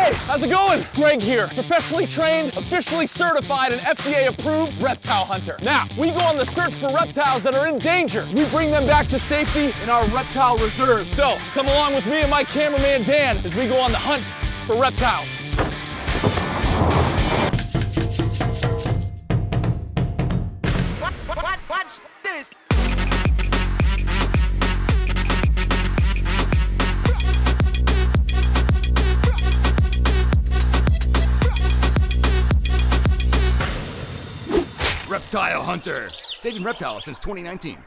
Hey, how's it going? Greg here, professionally trained, officially certified, and FDA-approved reptile hunter. Now, we go on the search for reptiles that are in danger. We bring them back to safety in our reptile reserve. So, come along with me and my cameraman Dan as we go on the hunt for reptiles. Watch this. Reptile Hunter, saving reptiles since 2019.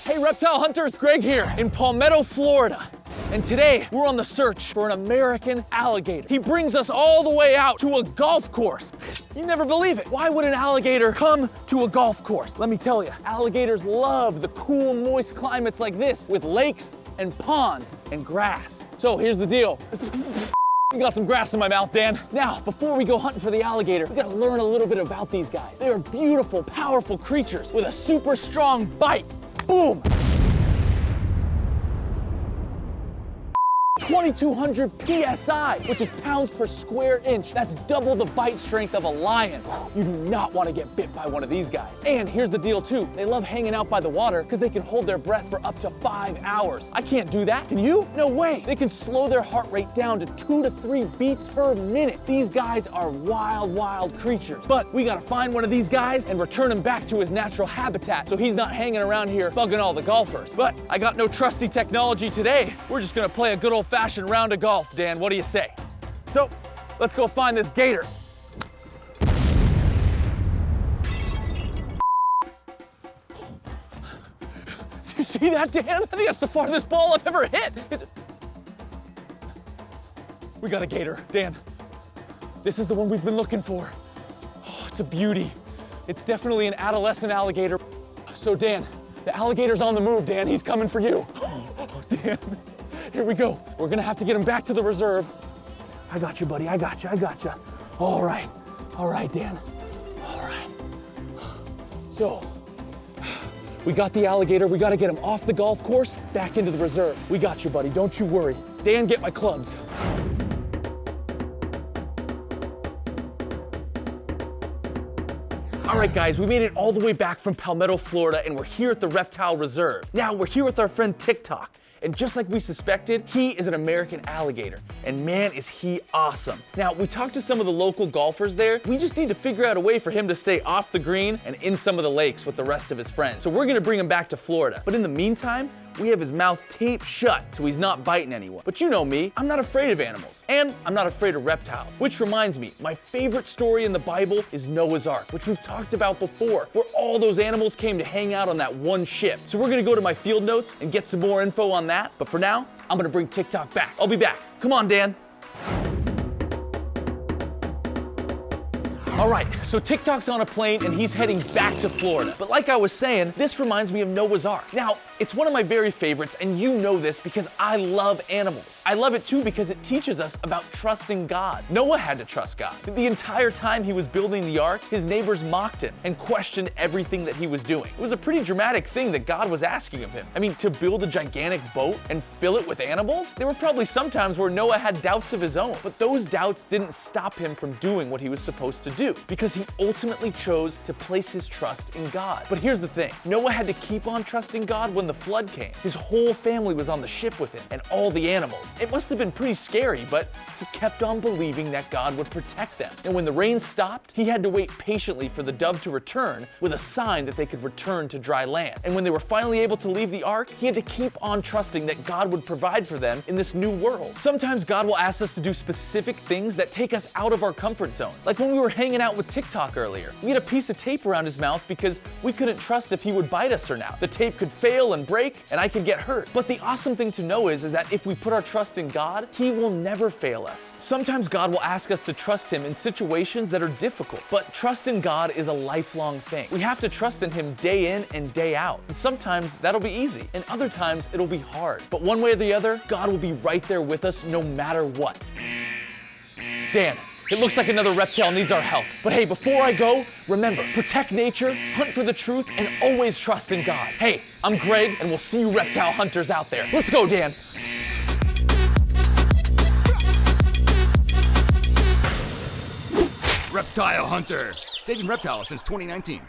Hey reptile hunters, Greg here in Palmetto, Florida. And today we're on the search for an American alligator. He brings us all the way out to a golf course. You never believe it. Why would an alligator come to a golf course? Let me tell you, alligators love the cool, moist climates like this with lakes and ponds and grass. So here's the deal. I got some grass in my mouth, Dan. Now, before we go hunting for the alligator, we gotta learn a little bit about these guys. They are beautiful, powerful creatures with a super strong bite. Boom! 2,200 PSI, which is pounds per square inch. That's double the bite strength of a lion. You do not want to get bit by one of these guys. And here's the deal too. They love hanging out by the water because they can hold their breath for up to 5 hours. I can't do that. Can you? No way. They can slow their heart rate down to 2 to 3 beats per minute. These guys are wild, wild creatures. But we gotta find one of these guys and return him back to his natural habitat so he's not hanging around here bugging all the golfers. But I got no trusty technology today. We're just gonna play a good old-fashioned round of golf, Dan. What do you say? So, let's go find this gator. Do you see that, Dan? I think that's the farthest ball I've ever hit. We got a gator, Dan. This is the one we've been looking for. Oh, it's a beauty. It's definitely an adolescent alligator. So, Dan, the alligator's on the move, Dan. He's coming for you. Oh, Dan. Here we go. We're gonna have to get him back to the reserve. I got you, buddy. I got you. All right, Dan. All right. So, we got the alligator. We gotta get him off the golf course, back into the reserve. We got you, buddy. Don't you worry. Dan, get my clubs. All right, guys, we made it all the way back from Palmetto, Florida, and we're here at the Reptile Reserve. Now, we're here with our friend TikTok. And just like we suspected, he is an American alligator. And man, is he awesome. Now, we talked to some of the local golfers there. We just need to figure out a way for him to stay off the green and in some of the lakes with the rest of his friends. So we're gonna bring him back to Florida. But in the meantime, we have his mouth taped shut so he's not biting anyone. But you know me, I'm not afraid of animals. And I'm not afraid of reptiles. Which reminds me, my favorite story in the Bible is Noah's Ark, which we've talked about before, where all those animals came to hang out on that one ship. So we're gonna go to my field notes and get some more info on that. But for now, I'm gonna bring TikTok back. I'll be back. Come on, Dan. All right, so TikTok's on a plane and he's heading back to Florida. But like I was saying, this reminds me of Noah's Ark. Now, it's one of my very favorites, and you know this because I love animals. I love it too because it teaches us about trusting God. Noah had to trust God. The entire time he was building the ark, his neighbors mocked him and questioned everything that he was doing. It was a pretty dramatic thing that God was asking of him. I mean, to build a gigantic boat and fill it with animals? There were probably some times where Noah had doubts of his own, but those doubts didn't stop him from doing what he was supposed to do, because he ultimately chose to place his trust in God. But here's the thing, Noah had to keep on trusting God when the flood came. His whole family was on the ship with him, and all the animals. It must have been pretty scary, but he kept on believing that God would protect them. And when the rain stopped, he had to wait patiently for the dove to return with a sign that they could return to dry land. And when they were finally able to leave the ark, he had to keep on trusting that God would provide for them in this new world. Sometimes God will ask us to do specific things that take us out of our comfort zone. Like when we were hanging out with TikTok earlier. We had a piece of tape around his mouth because we couldn't trust if he would bite us or not. The tape could fail and break, and I could get hurt. But the awesome thing to know is that if we put our trust in God, he will never fail us. Sometimes God will ask us to trust him in situations that are difficult, but trust in God is a lifelong thing. We have to trust in him day in and day out. And sometimes that'll be easy, and other times it'll be hard. But one way or the other, God will be right there with us no matter what. Dan, it looks like another reptile needs our help. But hey, before I go, remember, protect nature, hunt for the truth, and always trust in God. Hey, I'm Greg, and we'll see you reptile hunters out there. Let's go, Dan. Reptile Hunter, saving reptiles since 2019.